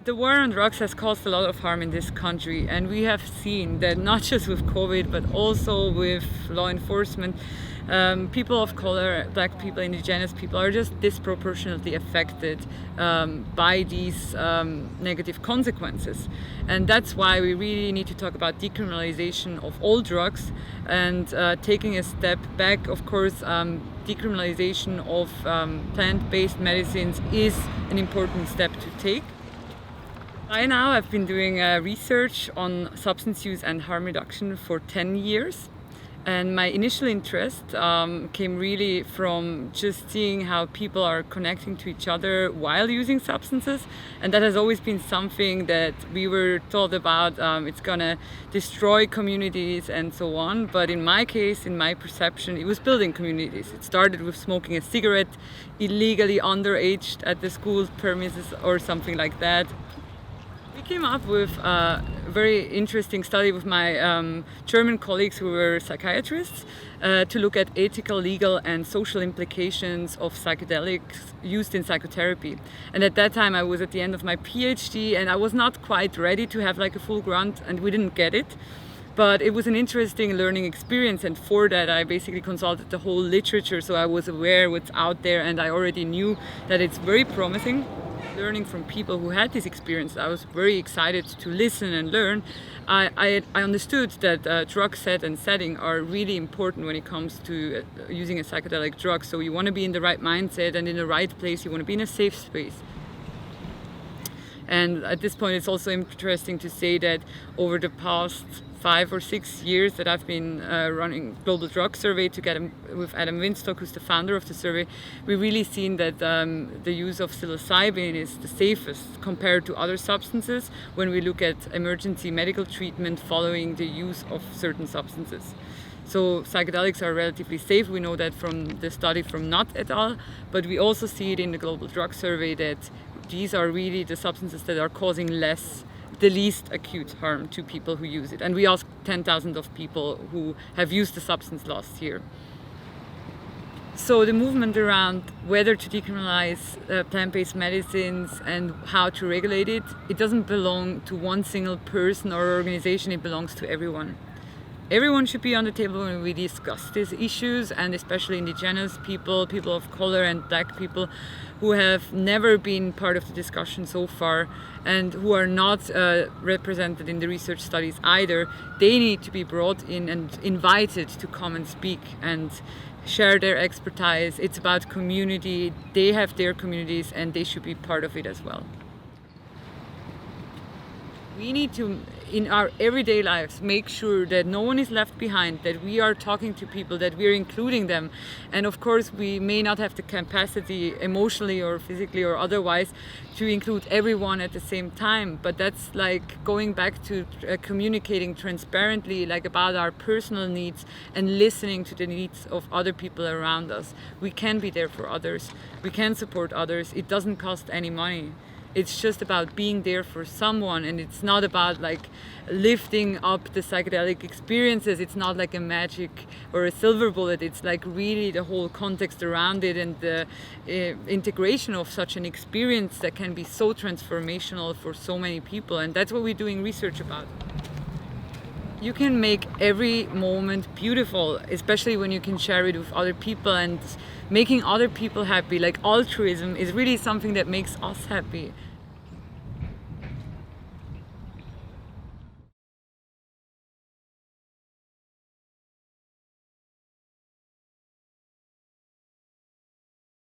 The war on drugs has caused a lot of harm in this country, and we have seen that not just with COVID, but also with law enforcement. People of color, black people, indigenous people are just disproportionately affected by these negative consequences. And that's why we really need to talk about decriminalization of all drugs and taking a step back. Of course, decriminalization of plant-based medicines is an important step to take. By now, I've been doing research on substance use and harm reduction for 10 years. And my initial interest came really from just seeing how people are connecting to each other while using substances. And that has always been something that we were told about. It's gonna destroy communities and so on. But in my case, in my perception, it was building communities. It started with smoking a cigarette illegally underage at the school premises or something like that. We came up with a very interesting study with my German colleagues who were psychiatrists to look at ethical, legal and social implications of psychedelics used in psychotherapy. And at that time I was at the end of my PhD and I was not quite ready to have like a full grant, and we didn't get it. But it was an interesting learning experience, and for that I basically consulted the whole literature, so I was aware what's out there and I already knew that it's very promising. Learning from people who had this experience, I was very excited to listen and learn. I understood that drug set and setting are really important when it comes to using a psychedelic drug. So you want to be in the right mindset and in the right place. You want to be in a safe space. And at this point, it's also interesting to say that over the past 5 or 6 years that I've been running Global Drug Survey together with Adam Winstock, who's the founder of the survey, we've really seen that the use of psilocybin is the safest compared to other substances when we look at emergency medical treatment following the use of certain substances. So psychedelics are relatively safe. We know that from the study from Nutt et al., but we also see it in the Global Drug Survey that these are really the substances that are causing the least acute harm to people who use it. And we asked 10,000 of people who have used the substance last year. So the movement around whether to decriminalize plant-based medicines and how to regulate it, it doesn't belong to one single person or organization, it belongs to everyone. Everyone should be on the table when we discuss these issues, and especially indigenous people, people of color and black people who have never been part of the discussion so far and who are not represented in the research studies either. They need to be brought in and invited to come and speak and share their expertise. It's about community. They have their communities and they should be part of it as well. We need to, in our everyday lives, make sure that no one is left behind, that we are talking to people, that we are including them. And of course, we may not have the capacity emotionally or physically or otherwise to include everyone at the same time. But that's like going back to communicating transparently, like about our personal needs and listening to the needs of other people around us. We can be there for others. We can support others. It doesn't cost any money. It's just about being there for someone, and it's not about like lifting up the psychedelic experiences. It's not like a magic or a silver bullet. It's like really the whole context around it and the integration of such an experience that can be so transformational for so many people. And that's what we're doing research about. You can make every moment beautiful, especially when you can share it with other people, and making other people happy. Like altruism is really something that makes us happy.